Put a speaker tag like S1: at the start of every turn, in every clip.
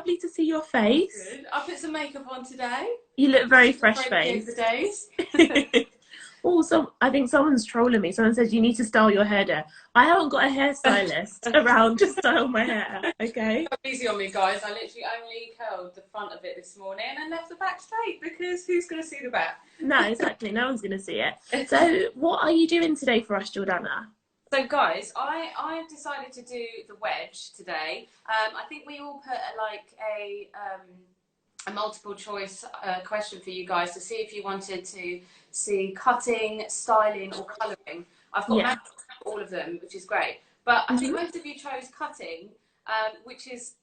S1: Lovely to see your face.
S2: Good. I put some makeup on today.
S1: You look very
S2: Just
S1: fresh
S2: breaking the
S1: faced.
S2: days.
S1: Also, I think someone's trolling me. Someone says you need to style your hair there. I haven't got a hairstylist around to style my hair, okay?
S2: Easy on me, guys. I literally only curled the front of it this morning and left the back straight because who's going to see the back?
S1: No, exactly. No one's going to see it. So what are you doing today for us, Jordanna?
S2: So, guys, I've decided to do the wedge today. I think we all put a multiple choice question for you guys to see if you wanted to see cutting, styling, or colouring. I've got
S1: Yeah.
S2: matches for all of them, which is great. But I think most of you chose cutting, which is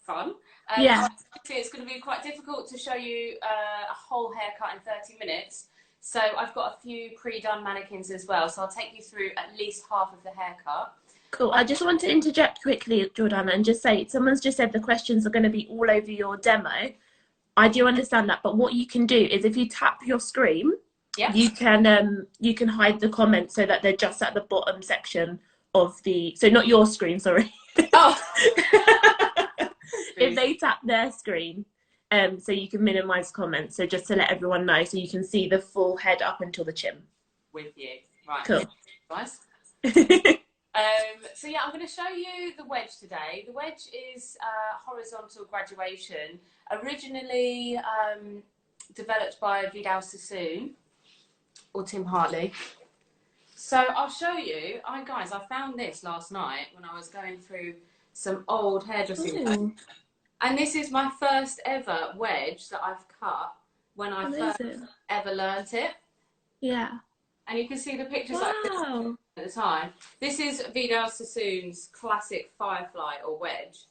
S2: fun.
S1: Yeah.
S2: It's going to be quite difficult to show you a whole haircut in 30 minutes. So I've got a few pre-done mannequins as well. So I'll take you through at least half of the haircut.
S1: Cool. I just want to interject quickly, Jordanna, and just say, someone's just said the questions are going to be all over your demo. I do understand that, but what you can do is if you tap your screen,
S2: yeah,
S1: you can hide the comments so that they're just at the bottom section of the, so not your screen, sorry.
S2: Oh.
S1: If they tap their screen, so you can minimize comments. So just to let everyone know, so you can see the full head up until the chin.
S2: With you, right?
S1: Cool.
S2: Nice. So yeah, I'm going to show you the wedge today. The wedge is horizontal graduation, originally developed by Vidal Sassoon or Tim Hartley. So I'll show you. Guys, I found this last night when I was going through some old hairdressing books. And this is my first ever wedge that I've cut when I first ever learnt it. Yeah. And you can see the pictures like this at the time. This is Vidal Sassoon's classic Firefly or wedge.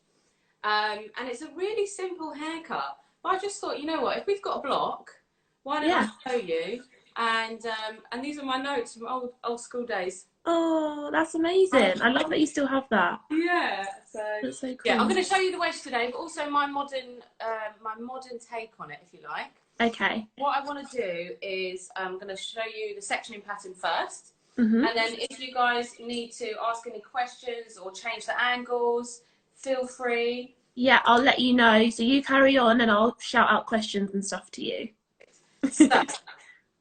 S2: And it's a really simple haircut. But I just thought, you know what, if we've got a block, why don't I show you? And these are my notes from old school days.
S1: Oh, that's amazing. I love that you still have that.
S2: Yeah. So,
S1: that's so cool.
S2: Yeah, I'm going to show you the wedge today, but also my modern take on it, if you like.
S1: Okay.
S2: What I want to do is I'm going to show you the sectioning pattern first. And then if you guys need to ask any questions or change the angles, feel free.
S1: Yeah, I'll let you know. So you carry on and I'll shout out questions and stuff to you.
S2: So,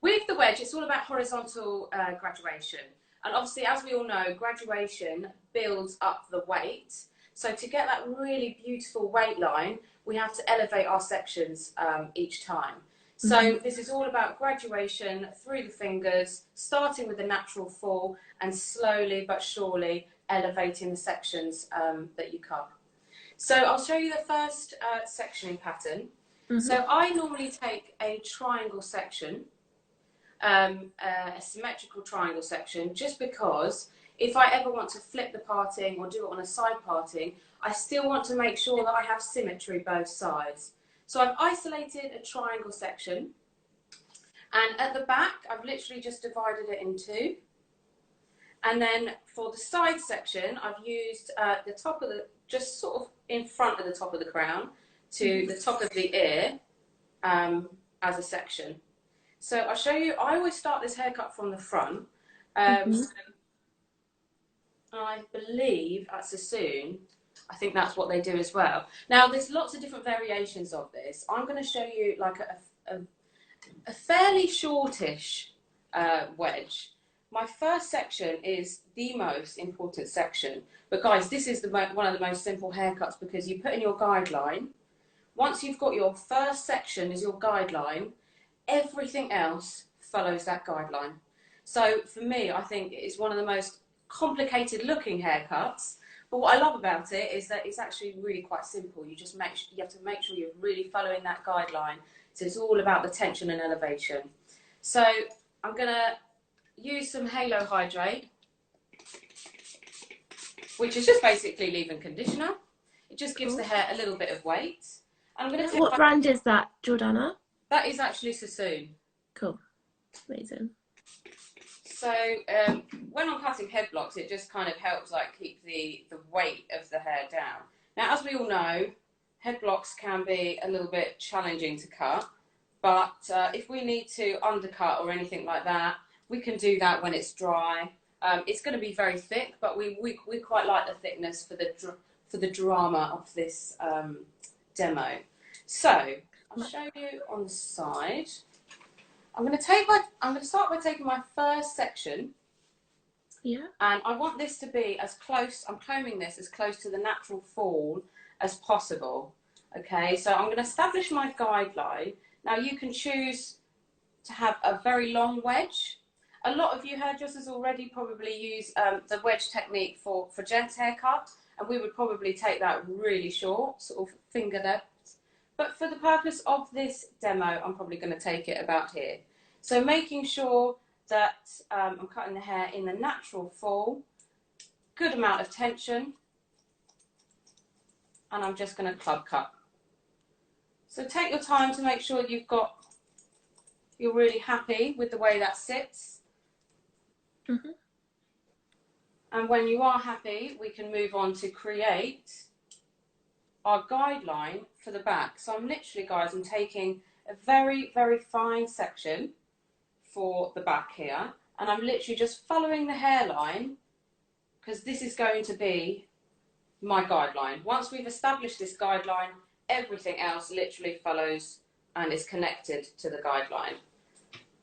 S2: with the wedge, it's all about horizontal graduation. And obviously, as we all know, graduation builds up the weight. So to get that really beautiful weight line, we have to elevate our sections each time. So this is all about graduation through the fingers, starting with a natural fall and slowly but surely elevating the sections that you cut. So I'll show you the first sectioning pattern. So I normally take a triangle section, a symmetrical triangle section, just because if I ever want to flip the parting or do it on a side parting, I still want to make sure that I have symmetry both sides. So I've isolated a triangle section, and at the back I've literally just divided it in two. And then for the side section, I've used the top of the, just sort of in front of the top of the crown to the top of the ear as a section. So I'll show you, I always start this haircut from the front. I believe at Sassoon, I think that's what they do as well. Now, there's lots of different variations of this. I'm going to show you like a fairly shortish wedge. My first section is the most important section. But guys, this is one of the most simple haircuts because you put in your guideline. Once you've got your first section as your guideline, everything else follows that guideline. So for me, I think it's one of the most complicated looking haircuts. But what I love about it is that it's actually really quite simple. You just you have to make sure you're really following that guideline. So it's all about the tension and elevation. So I'm going to use some Halo Hydrate, which is just basically leave-in conditioner. It just gives the hair a little bit of weight. I'm going to take
S1: what brand is that, Jordanna?
S2: That is actually Sassoon.
S1: Cool. Amazing.
S2: So when I'm cutting head blocks, it just kind of helps like keep the weight of the hair down. Now, as we all know, head blocks can be a little bit challenging to cut, but if we need to undercut or anything like that, we can do that when it's dry. It's going to be very thick, but we quite like the thickness for the drama of this demo. So I'll show you on the side. I'm going to start by taking my first section.
S1: Yeah.
S2: And I want this to be as close, I'm combing this as close to the natural fall as possible. Okay, so I'm going to establish my guideline. Now you can choose to have a very long wedge. A lot of you hairdressers already probably use the wedge technique for gents haircut, and we would probably take that really short, sort of finger depth. But for the purpose of this demo, I'm probably going to take it about here. So making sure that I'm cutting the hair in the natural fall, good amount of tension, and I'm just going to club cut. So take your time to make sure you're really happy with the way that sits.
S1: Mm-hmm.
S2: And when you are happy, we can move on to create our guideline for the back. So I'm literally, guys, I'm taking a very, very fine section for the back here, and I'm literally just following the hairline, because this is going to be my guideline. Once we've established this guideline, everything else literally follows and is connected to the guideline.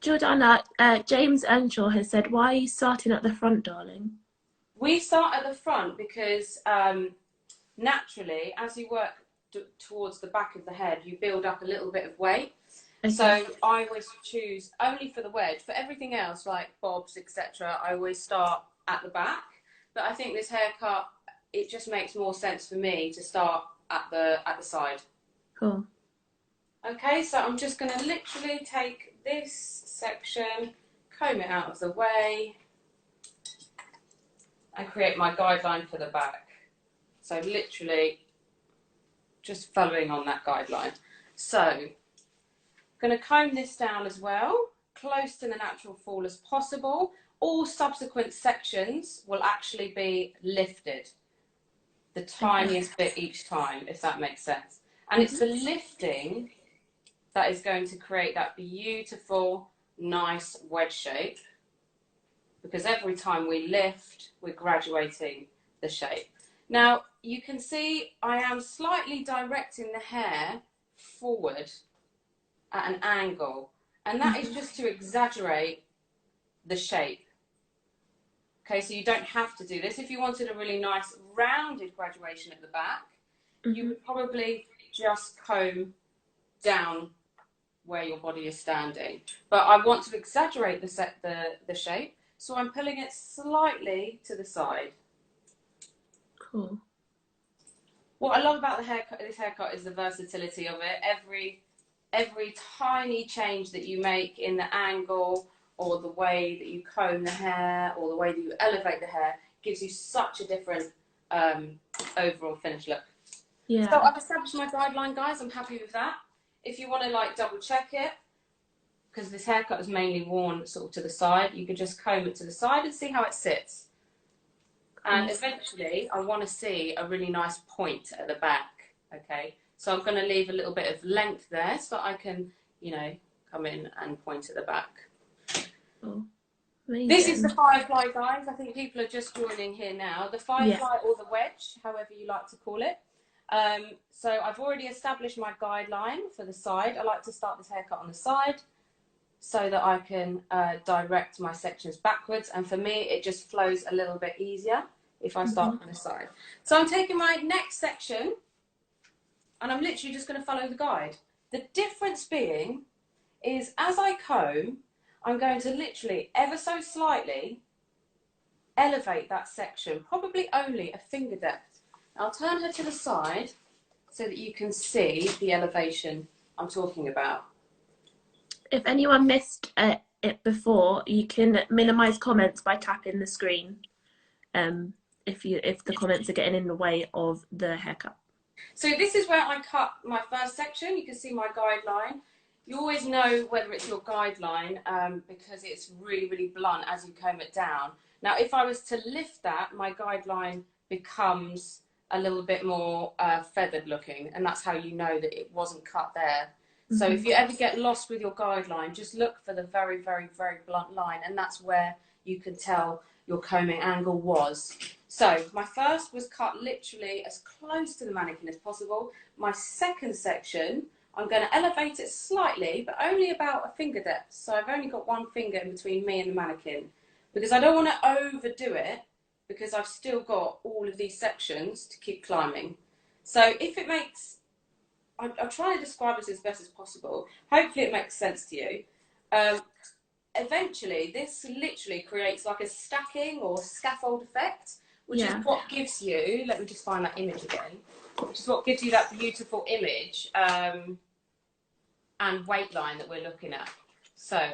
S1: Jordanna, James Earnshaw has said, why are you starting at the front, darling? We
S2: start at the front because naturally, as you work towards the back of the head, you build up a little bit of weight. Okay. So I always choose only for the wedge. For everything else, like bobs, etc., I always start at the back. But I think this haircut, it just makes more sense for me to start at the side.
S1: Cool.
S2: Okay, so I'm just going to literally take this section, comb it out of the way, and create my guideline for the back. So literally just following on that guideline. So I'm going to comb this down as well, close to the natural fall as possible. All subsequent sections will actually be lifted, the tiniest bit each time, if that makes sense. And it's the lifting that is going to create that beautiful, nice wedge shape, because every time we lift, we're graduating the shape. Now, you can see I am slightly directing the hair forward at an angle, and that is just to exaggerate the shape. Okay, so you don't have to do this. If you wanted a really nice rounded graduation at the back, you would probably just comb down where your body is standing. But I want to exaggerate the shape, so I'm pulling it slightly to the side.
S1: Cool.
S2: What I love about this haircut is the versatility of it. Every tiny change that you make in the angle, or the way that you comb the hair, or the way that you elevate the hair, gives you such a different overall finished look.
S1: Yeah.
S2: So I've established my guideline, guys. I'm happy with that. If you want to like double check it, because this haircut is mainly worn sort of to the side, you can just comb it to the side and see how it sits. And eventually I want to see a really nice point at the back. Okay, so I'm going to leave a little bit of length there so that I can, you know, come in and point at the back.
S1: Oh,
S2: this is the firefly, guys. I think people are just joining here now. The firefly, or the wedge, however you like to call it. So I've already established my guideline for the side. I like to start this haircut on the side so that I can direct my sections backwards. And for me, it just flows a little bit easier if I start from the side. So I'm taking my next section and I'm literally just going to follow the guide. The difference being is as I comb, I'm going to literally ever so slightly elevate that section, probably only a finger depth. I'll turn her to the side so that you can see the elevation I'm talking about.
S1: If anyone missed it before, you can minimize comments by tapping the screen if the comments are getting in the way of the haircut.
S2: So this is where I cut my first section. You can see my guideline. You always know whether it's your guideline because it's really, really blunt as you comb it down. Now, if I was to lift that, my guideline becomes a little bit more feathered looking, and that's how you know that it wasn't cut there. So if you ever get lost with your guideline, just look for the very, very, very blunt line, and that's where you can tell your combing angle was. So my first was cut literally as close to the mannequin as possible. My second section, I'm going to elevate it slightly, but only about a finger depth. So I've only got one finger in between me and the mannequin, because I don't want to overdo it, because I've still got all of these sections to keep climbing. So if it makes, I'm trying to describe this as best as possible. Hopefully it makes sense to you. Eventually, this literally creates like a stacking or scaffold effect, which is what gives you, let me just find that image again, which is what gives you that beautiful image and weight line that we're looking at. So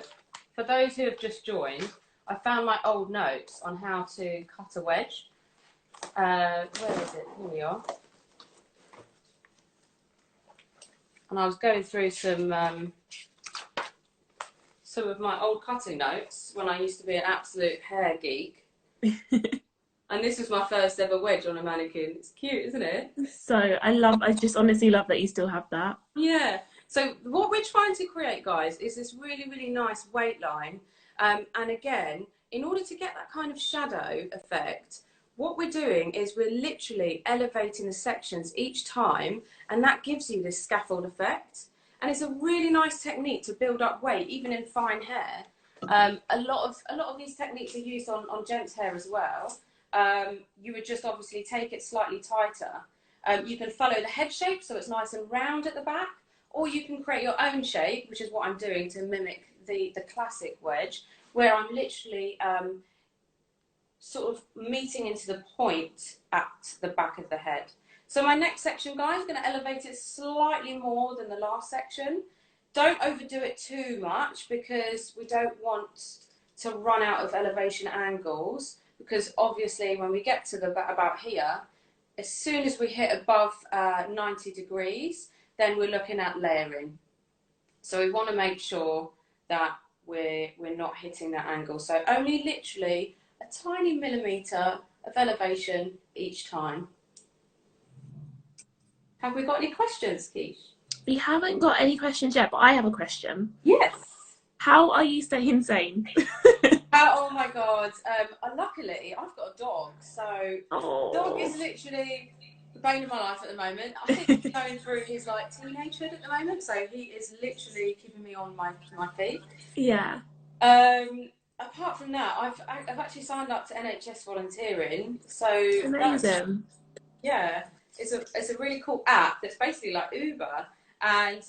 S2: for those who have just joined, I found my old notes on how to cut a wedge. Where is it? Here we are. And I was going through some of my old cutting notes when I used to be an absolute hair geek. And this was my first ever wedge on a mannequin. It's cute, isn't it?
S1: So I just honestly love that you still have that.
S2: Yeah. So what we're trying to create, guys, is this really, really nice weight line. And again, in order to get that kind of shadow effect, what we're doing is we're literally elevating the sections each time, and that gives you this scaffold effect. And it's a really nice technique to build up weight, even in fine hair. A lot of these techniques are used on gents' hair as well. You would just obviously take it slightly tighter. You can follow the head shape, so it's nice and round at the back, or you can create your own shape, which is what I'm doing to mimic the classic wedge, where I'm literally sort of meeting into the point at the back of the head. So my next section, guys, I'm going to elevate it slightly more than the last section. Don't overdo it too much, because we don't want to run out of elevation angles, because obviously when we get to the about here, as soon as we hit above 90 degrees, then we're looking at layering. So we want to make sure that we're not hitting that angle. So only literally a tiny millimetre of elevation each time. Have we got any questions, Keish?
S1: We haven't got any questions yet, but I have a question.
S2: Yes.
S1: How are you staying sane?
S2: Oh my God. Luckily, I've got a dog. So dog is literally the bane of my life at the moment. I think he's going through his like teenagehood at the moment. So he is literally keeping me on my feet.
S1: Yeah.
S2: Apart from that, I've actually signed up to NHS volunteering. So
S1: amazing.
S2: Yeah, it's a really cool app that's basically like Uber, and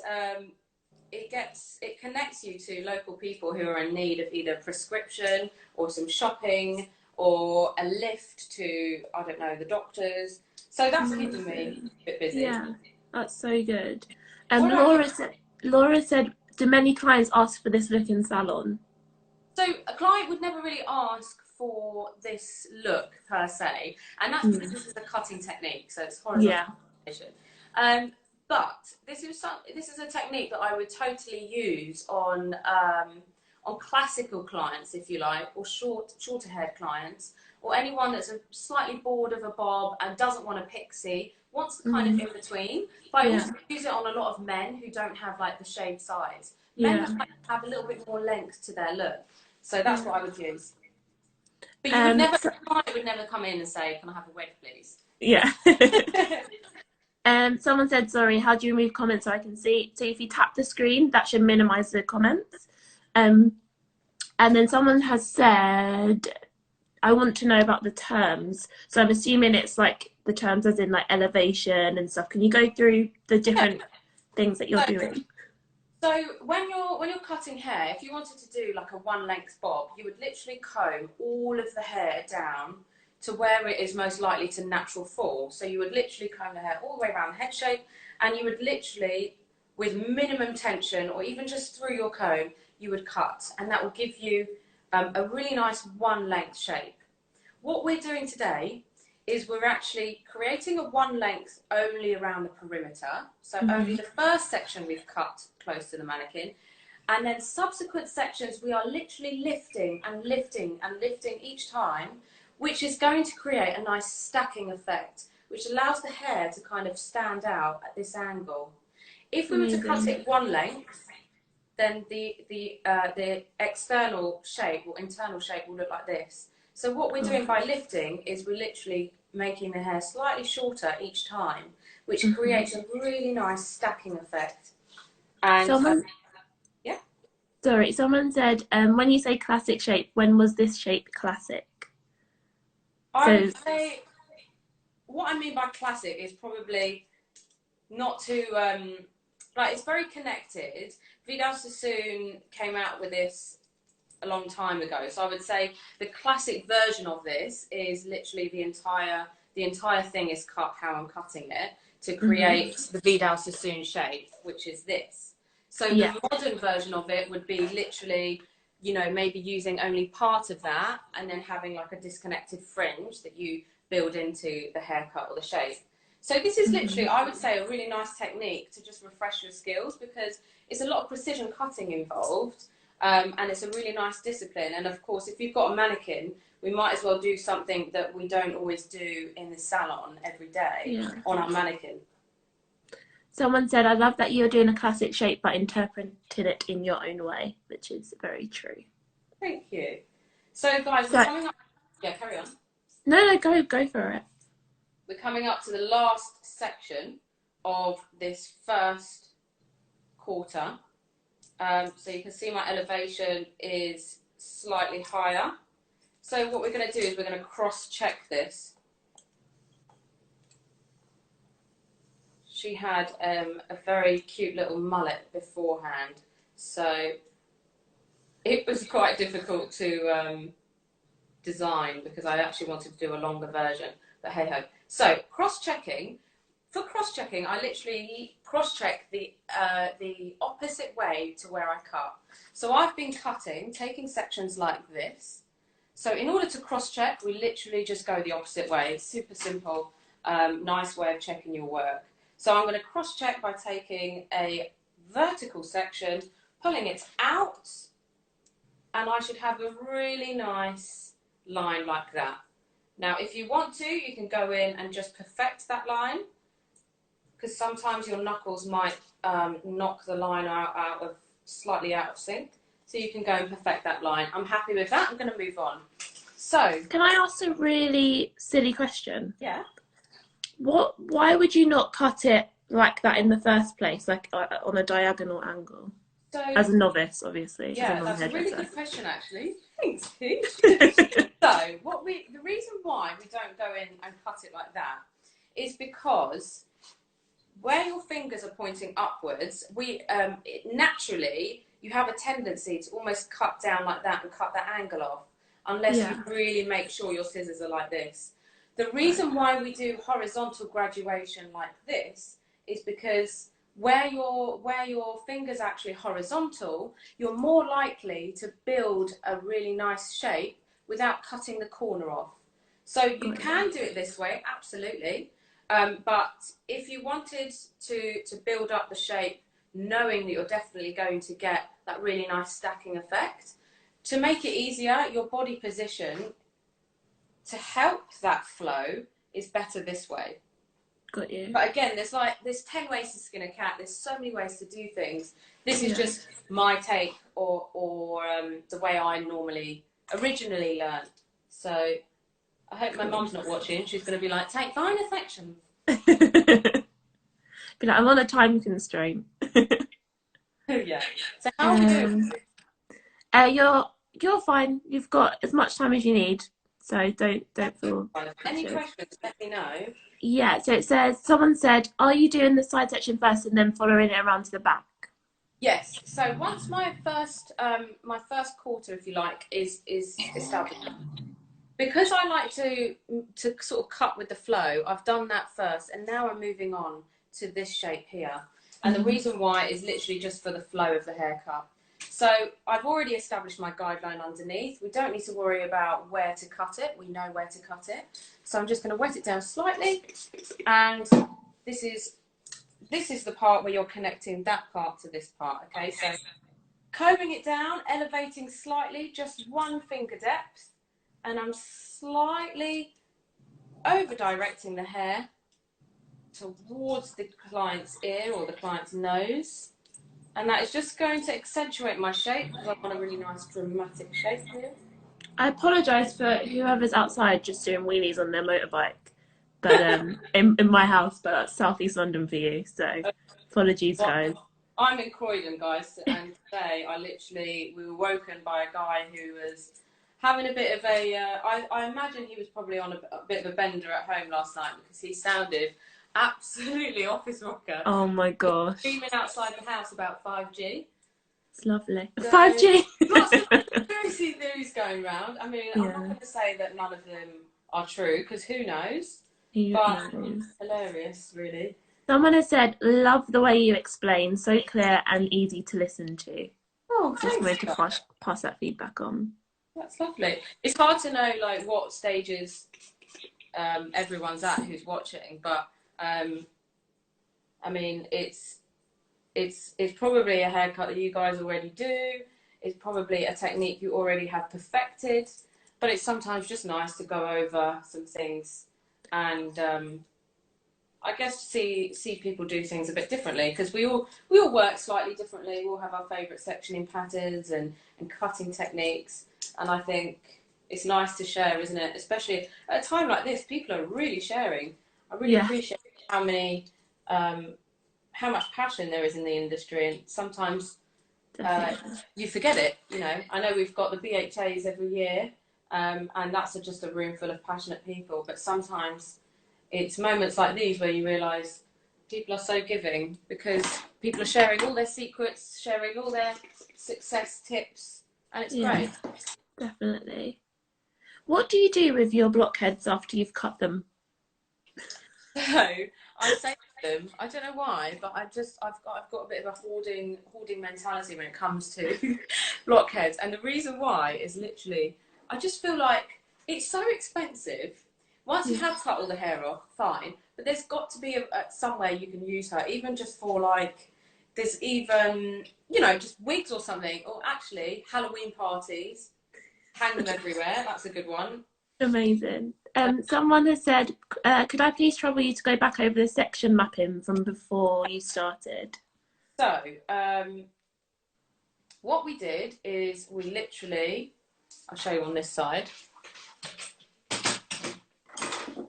S2: it connects you to local people who are in need of either prescription or some shopping or a lift to, I don't know, the doctors. So that's keeping me a bit busy.
S1: Yeah, that's so good. Laura said, do many clients ask for this look in salon?
S2: So a client would never really ask for this look per se, and that's because this is a cutting technique, so it's horizontal. Yeah. But this is a technique that I would totally use on classical clients, if you like, or shorter haired clients, or anyone that's slightly bored of a bob and doesn't want a pixie, wants the kind of in between. But I also use it on a lot of men who don't have like the shaved sides. Men have a little bit more length to their look, so that's what I would use. But you would never come in and say, "Can I have a wedge, please?"
S1: Yeah. Someone said, sorry, how do you remove comments so I can see? So if you tap the screen, that should minimize the comments. And then someone has said, I want to know about the terms. So I'm assuming it's like the terms as in like elevation and stuff. Can you go through the different things that you're doing?
S2: So when you're cutting hair, if you wanted to do like a one length bob, you would literally comb all of the hair down to where it is most likely to natural fall. So you would literally comb the hair all the way around the head shape, and you would literally, with minimum tension or even just through your comb, you would cut, and that will give you a really nice one length shape. What we're doing today is we're actually creating a one length only around the perimeter. So only the first section we've cut close to the mannequin, and then subsequent sections we are literally lifting and lifting and lifting each time, which is going to create a nice stacking effect, which allows the hair to kind of stand out at this angle. If we were to cut it one length, then the external shape or internal shape will look like this. So what we're doing by lifting is we're literally making the hair slightly shorter each time, which creates a really nice stacking effect. And yeah.
S1: Sorry, someone said, when you say classic shape, when was this shape classic?
S2: I would say, what I mean by classic is probably not too, like, it's very connected. Vidal Sassoon came out with this a long time ago. So I would say the classic version of this is literally the entire thing is cut how I'm cutting it to create the Vidal Sassoon shape, which is this. So the modern version of it would be literally, you know, maybe using only part of that and then having like a disconnected fringe that you build into the haircut or the shape. So this is literally, I would say, a really nice technique to just refresh your skills, because it's a lot of precision cutting involved. And it's a really nice discipline. And of course, if you've got a mannequin, we might as well do something that we don't always do in the salon every day on our mannequin.
S1: Someone said, I love that you're doing a classic shape but interpreting it in your own way, which is very true.
S2: Thank you. So guys, we're coming up. Yeah, carry on.
S1: No, go for it.
S2: We're coming up to the last section of this first quarter. So you can see my elevation is slightly higher. So what we're going to do is we're going to cross-check this. She had a very cute little mullet beforehand, so it was quite difficult to design because I actually wanted to do a longer version, but hey ho. So cross-checking. For cross-checking, I literally cross-check the opposite way to where I cut. So I've been cutting, taking sections like this. So in order to cross-check, we literally just go the opposite way. It's super simple, nice way of checking your work. So I'm going to cross-check by taking a vertical section, pulling it out, and I should have a really nice line like that. Now, if you want to, you can go in and just perfect that line, because sometimes your knuckles might knock the line out slightly out of sync. So you can go and perfect that line. I'm happy with that. I'm going to move on. So,
S1: can I ask a really silly question?
S2: Yeah.
S1: Why would you not cut it like that in the first place, like on a diagonal angle?
S2: So,
S1: as a novice, obviously.
S2: Yeah, that's a really good question, actually. Thanks, Pete. So, the reason why we don't go in and cut it like that is because where your fingers are pointing upwards, naturally you have a tendency to almost cut down like that and cut that angle off, unless you really make sure your scissors are like this. The reason why we do horizontal graduation like this is because where your fingers actually horizontal, you're more likely to build a really nice shape without cutting the corner off. So you can do it this way, absolutely. But if you wanted to build up the shape, knowing that you're definitely going to get that really nice stacking effect, to make it easier, your body position to help that flow is better this way.
S1: Got you.
S2: But again, there's 10 ways to skin a cat. There's so many ways to do things. This is just my take or the way I originally learned. So I hope my mum's not watching. She's going to be like, take finer sections.
S1: Be like, I'm on a time constraint.
S2: Yeah. So how are we doing?
S1: You're fine. You've got as much time as you need. So don't feel.
S2: Any questions? Let me know.
S1: Yeah. So it says, someone said, are you doing the side section first and then following it around to the back?
S2: Yes. So once my first quarter, if you like, is established, because I like to sort of cut with the flow, I've done that first, and now I'm moving on to this shape here. And the reason why is literally just for the flow of the haircut. So I've already established my guideline underneath. We don't need to worry about where to cut it. We know where to cut it. So I'm just going to wet it down slightly. And this is the part where you're connecting that part to this part. Okay, so combing it down, elevating slightly, just one finger depth. And I'm slightly over-directing the hair towards the client's ear or the client's nose. And that is just going to accentuate my shape because I want a really nice dramatic shape here.
S1: I apologise for whoever's outside just doing wheelies on their motorbike, but in my house, but that's Southeast London for you, so apologies,
S2: Well,
S1: guys.
S2: I'm in Croydon, guys, and today we were woken by a guy who was having a bit of I imagine he was probably on a bit of a bender at home last night because he sounded absolutely off his rocker,
S1: Oh my gosh,
S2: screaming outside the house about 5G.
S1: it's lovely.
S2: So,
S1: 5G.
S2: lots of conspiracy theories going around. I mean, I'm not
S1: Yeah,
S2: going to say that none of them are true because who knows,
S1: who
S2: but
S1: knows?
S2: hilarious, really.
S1: Someone has said, "Love the way you explain, so clear and easy to listen to."
S2: Oh,
S1: Just
S2: thanks.
S1: wanted to pass that feedback on.
S2: That's lovely. It's hard to know like what stages everyone's at who's watching, but I mean, it's probably a haircut that you guys already do. It's probably a technique you already have perfected, but it's sometimes just nice to go over some things and I guess see people do things a bit differently because we all work slightly differently. We all have our favourite sectioning patterns and cutting techniques, and I think it's nice to share, isn't it? Especially at a time like this, people are really sharing. I really
S1: Yeah,
S2: appreciate um, how much passion there is in the industry, and sometimes
S1: definitely.
S2: you forget it. You know, I know we've got the BHAs every year, and that's just a room full of passionate people, but sometimes it's moments like these where you realise people are so giving because people are sharing all their secrets, sharing all their success tips, and it's
S1: Yeah,
S2: great.
S1: definitely. What do you do with your blockheads after you've cut them?
S2: So I say to them, I don't know why, but I've got a bit of a hoarding mentality when it comes to blockheads, and the reason why is literally I just feel like it's so expensive. Once you
S1: Yeah,
S2: have cut all the hair off, fine, but there's got to be somewhere you can use her, even just for like there's even just wigs or something, or actually Halloween parties, hang them everywhere. That's a good one.
S1: amazing. Someone has said, "Could I please trouble you to go back over the section mapping from before you started?"
S2: So, what we did is we literally, I'll show you on this side.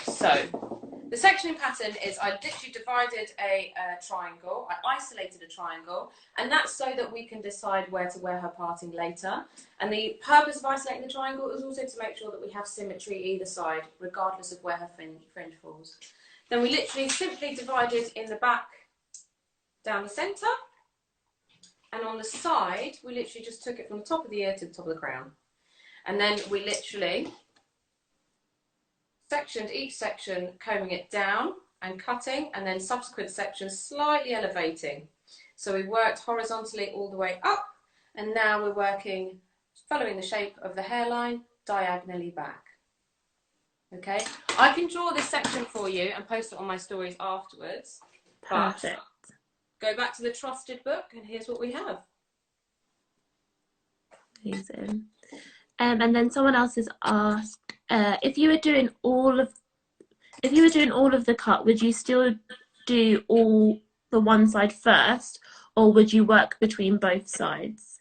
S2: So, the sectioning pattern is I literally divided a triangle, I isolated a triangle, and that's so that we can decide where to wear her parting later. And the purpose of isolating the triangle is also to make sure that we have symmetry either side, regardless of where her fringe falls. Then we literally simply divided in the back down the centre, and on the side, we literally just took it from the top of the ear to the top of the crown. And then we literally sectioned each section, combing it down and cutting, and then subsequent sections slightly elevating. So we worked horizontally all the way up, and now we're working, following the shape of the hairline, diagonally back. Okay, I can draw this section for you and post it on my stories afterwards.
S1: Perfect.
S2: But go back to the trusted book, and here's what we have.
S1: Amazing. And then someone else has asked, if you were doing all of the cut, would you still do all the one side first, or would you work between both sides?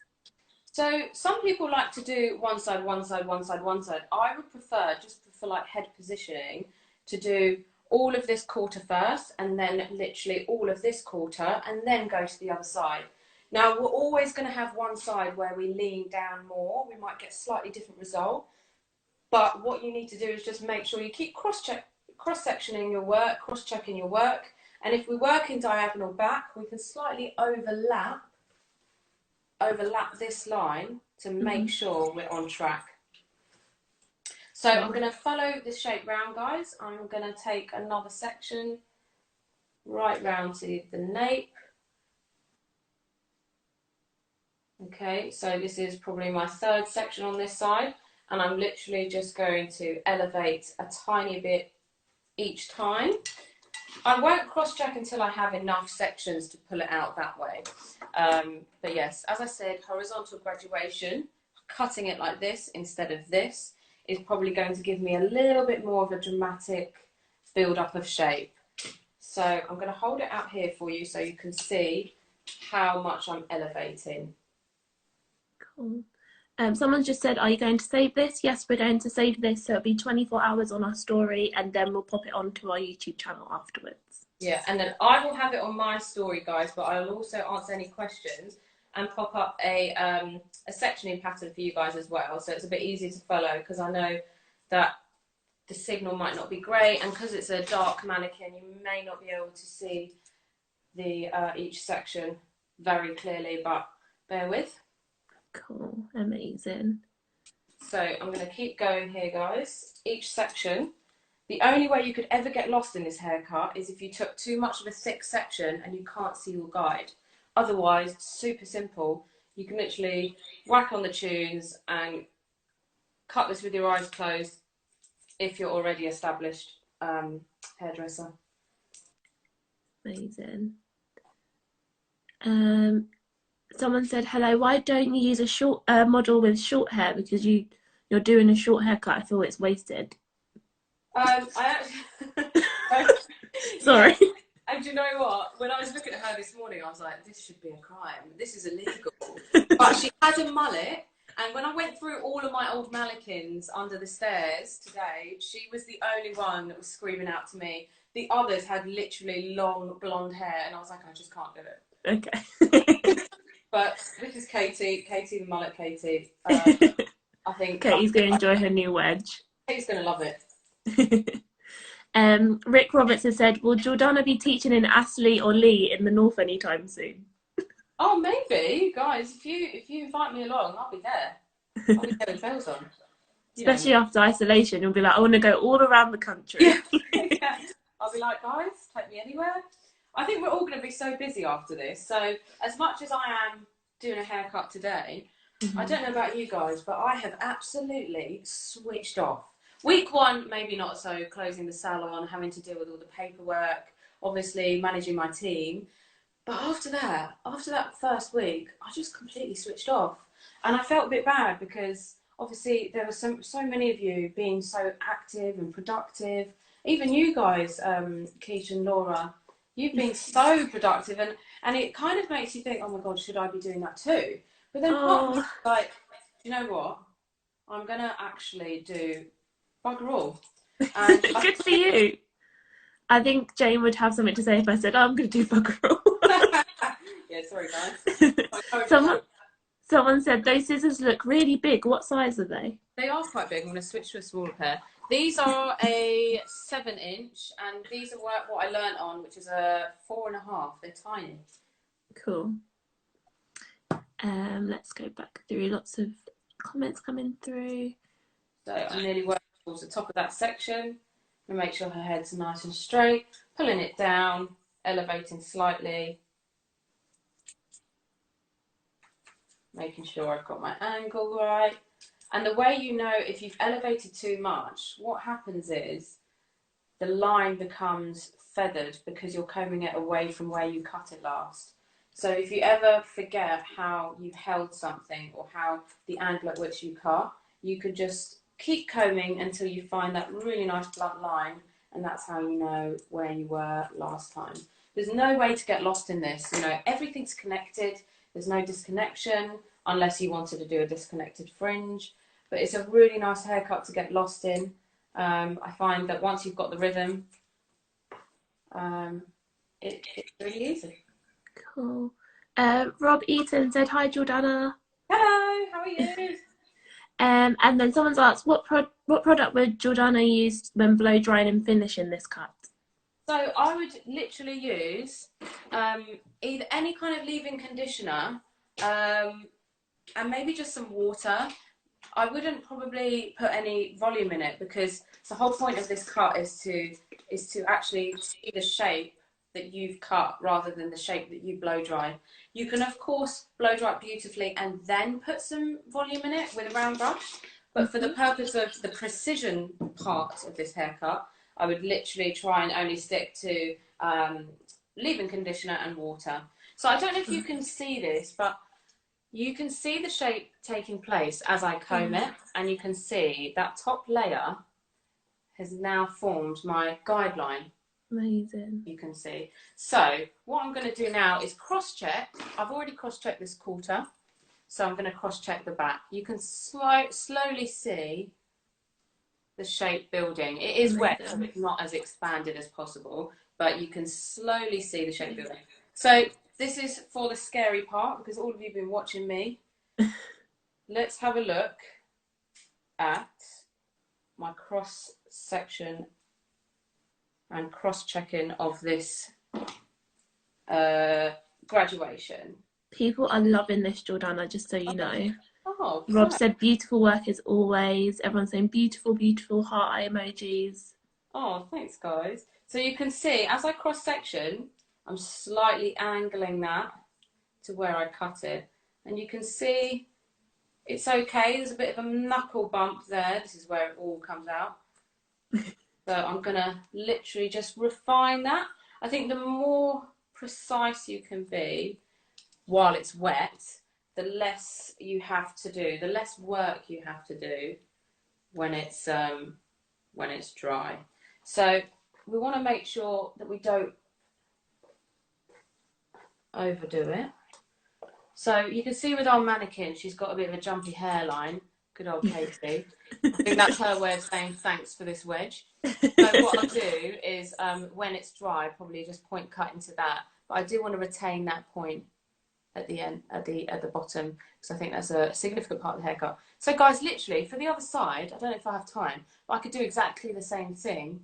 S2: So some people like to do one side, one side, one side, one side. I would prefer, just for like head positioning, to do all of this quarter first and then literally all of this quarter and then go to the other side. Now we're always going to have one side where we lean down more. We might get a slightly different result. But what you need to do is just make sure you keep cross-sectioning your work, cross-checking your work. And if we work in diagonal back, we can slightly overlap this line to make sure we're on track. So I'm going to follow this shape round, guys. I'm going to take another section right round to the nape. Okay, so this is probably my third section on this side, and I'm literally just going to elevate a tiny bit each time. I won't cross-check until I have enough sections to pull it out that way. But yes, as I said, horizontal graduation, cutting it like this instead of this, is probably going to give me a little bit more of a dramatic build-up of shape. So I'm going to hold it out here for you so you can see how much I'm elevating.
S1: Cool. Someone just said, are you going to save this? Yes, we're going to save this. So it'll be 24 hours on our story, and then we'll pop it onto our YouTube channel afterwards.
S2: Yeah, and then I will have it on my story, guys, but I will also answer any questions and pop up a sectioning pattern for you guys as well. So it's a bit easier to follow, because I know that the signal might not be great, and because it's a dark mannequin, you may not be able to see the each section very clearly, but bear with.
S1: Cool, amazing.
S2: So I'm going to keep going here, guys. Each section. The only way you could ever get lost in this haircut is if you took too much of a thick section and you can't see your guide. Otherwise, super simple. You can literally whack on the tunes and cut this with your eyes closed if you're already established hairdresser.
S1: Amazing. Someone said, hello, why don't you use a short model with short hair? Because you're doing a short haircut. I feel it's wasted.
S2: I actually...
S1: Sorry.
S2: Yeah. And do you know what? When I was looking at her this morning, I was like, this should be a crime. This is illegal. But she had a mullet. And when I went through all of my old mannequins under the stairs today, she was the only one that was screaming out to me. The others had literally long blonde hair. And I was like, I just can't do it.
S1: Okay.
S2: But this is Katie the mullet Katie. I think
S1: Katie's going to enjoy her new wedge.
S2: Katie's going to love it.
S1: Rick Roberts has said, will Jordanna be teaching in Astley or Lee in the North anytime soon?
S2: Oh, maybe, guys. If you invite me along, I'll be there. I'll be there with bells on.
S1: Especially after isolation, you'll be like, I want to go all around the country.
S2: Yeah. Yeah. I'll be like, guys, take me anywhere. I think we're all going to be so busy after this. So as much as I am doing a haircut today, I don't know about you guys, but I have absolutely switched off. Week one, maybe not so, closing the salon, having to deal with all the paperwork, obviously managing my team. But after that first week, I just completely switched off. And I felt a bit bad because obviously there were so many of you being so active and productive. Even you guys, Keisha and Laura, you've been so productive. And it kind of makes you think, oh my God, should I be doing that too? But then part of me is like, you know what? I'm going to actually do bugger all. And
S1: good for you. I think Jane would have something to say if I said, oh, I'm going to do bugger all.
S2: Yeah, sorry guys.
S1: Someone said, those scissors look really big. What size are they?
S2: They are quite big. I'm going to switch to a smaller pair. These are a 7-inch, and these are what I learnt on, which is a 4.5. They're tiny.
S1: Cool. Let's go back through. Lots of comments coming through.
S2: So I'm nearly working towards the top of that section. And make sure her head's nice and straight. Pulling it down, elevating slightly. Making sure I've got my angle right. And the way you know if you've elevated too much, what happens is the line becomes feathered because you're combing it away from where you cut it last. So if you ever forget how you held something or how the angle at which you cut, you could just keep combing until you find that really nice blunt line, and that's how you know where you were last time. There's no way to get lost in this. You know, everything's connected. There's no disconnection unless you wanted to do a disconnected fringe. But it's a really nice haircut to get lost in. I find that once you've got the rhythm, it's really easy.
S1: Cool. Rob Eaton said, hi, Jordanna.
S2: Hello, how are you?
S1: And then someone's asked, what product would Jordanna use when blow drying and finishing this cut?
S2: So I would literally use either any kind of leave-in conditioner and maybe just some water. I wouldn't probably put any volume in it because the whole point of this cut is to actually see the shape that you've cut rather than the shape that you blow dry. You can of course blow dry it beautifully and then put some volume in it with a round brush, but for the purpose of the precision part of this haircut, I would literally try and only stick to leave-in conditioner and water. So I don't know if you can see this, but you can see the shape taking place as I comb it, and you can see that top layer has now formed my guideline.
S1: Amazing.
S2: You can see. So what I'm going to do now is cross-check. I've already cross-checked this quarter. So I'm going to cross-check the back. You can slowly see the shape building. It is wet, so it's not as expanded as possible, but you can slowly see the shape building. So this is for the scary part, because all of you have been watching me. Let's have a look at my cross-section and cross-checking of this graduation.
S1: People are loving this, Jordanna, just so you know.
S2: Oh,
S1: Rob said beautiful work as always. Everyone's saying beautiful, beautiful heart eye emojis.
S2: Oh, thanks, guys. So you can see, as I cross-section, I'm slightly angling that to where I cut it. And you can see it's okay. There's a bit of a knuckle bump there. This is where it all comes out. So I'm going to literally just refine that. I think the more precise you can be while it's wet, the less you have to do, the less work you have to do when it's dry. So we want to make sure that we don't overdo it. So you can see with our mannequin, she's got a bit of a jumpy hairline. Good old Katie. I think that's her way of saying thanks for this wedge. So what I'll do is, when it's dry, probably just point cut into that. But I do want to retain that point at the end, at the bottom, because I think that's a significant part of the haircut. So guys, literally for the other side, I don't know if I have time, but I could do exactly the same thing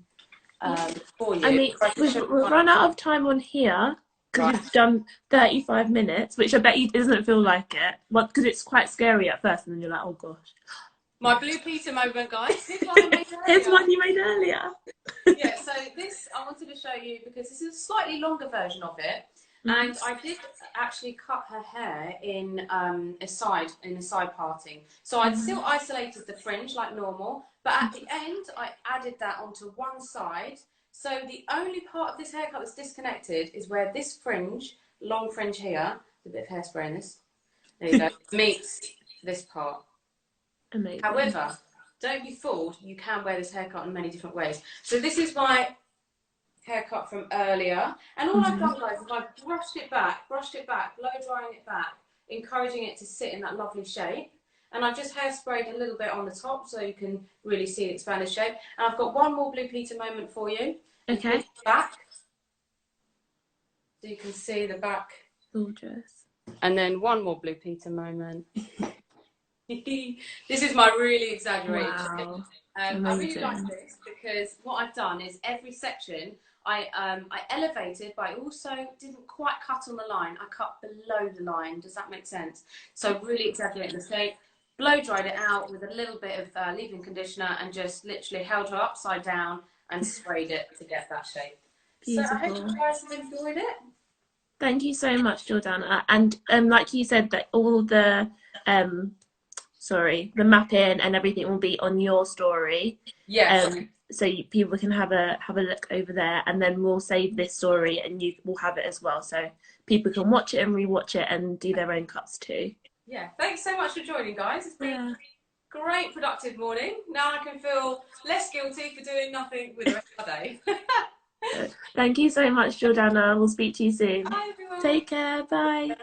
S2: for you.
S1: I mean, we've run out of time on here because we've done 35 minutes, which I bet you doesn't feel like it. Well, because it's quite scary at first, and then you're like, oh gosh.
S2: My Blue Peter moment, guys. Here's one I made earlier.
S1: Here's one you made earlier.
S2: Yeah, so this I wanted to show you because this is a slightly longer version of it. And I did actually cut her hair in a side parting. So I'd still isolated the fringe like normal, but at the end I added that onto one side. So the only part of this haircut that's disconnected is where this fringe, long fringe here, a bit of hairspray in this, there you go, meets this part.
S1: Amazing.
S2: However, don't be fooled, you can wear this haircut in many different ways. So this is my haircut from earlier, and all I've done, guys, is I've brushed it back, blow drying it back, encouraging it to sit in that lovely shape. And I've just hairsprayed a little bit on the top so you can really see the expanded shape. And I've got one more Blue Peter moment for you.
S1: Okay.
S2: Back. So you can see the back.
S1: Gorgeous.
S2: And then one more Blue Peter moment. This is my really exaggerated shape. I really like this because what I've done is every section I elevated, but I also didn't quite cut on the line. I cut below the line. Does that make sense? So really exaggerating the shape. Blow dried it out with a little bit of leave-in conditioner and just literally held her upside down and sprayed it to get that shape. Beautiful. So I hope you guys have enjoyed it.
S1: Thank you so much, Jordanna. And like you said, that all the the mapping and everything will be on your story.
S2: Yes.
S1: So people can have a look over there, and then we'll save this story and you will have it as well, so people can watch it and rewatch it and do their own cuts too.
S2: Yeah, thanks so much for joining, guys. It's been a great productive morning. Now I can feel less guilty for doing nothing with the rest of the day.
S1: Thank you so much, Jordanna. We'll speak to you soon.
S2: Bye, everyone.
S1: Take care. Bye.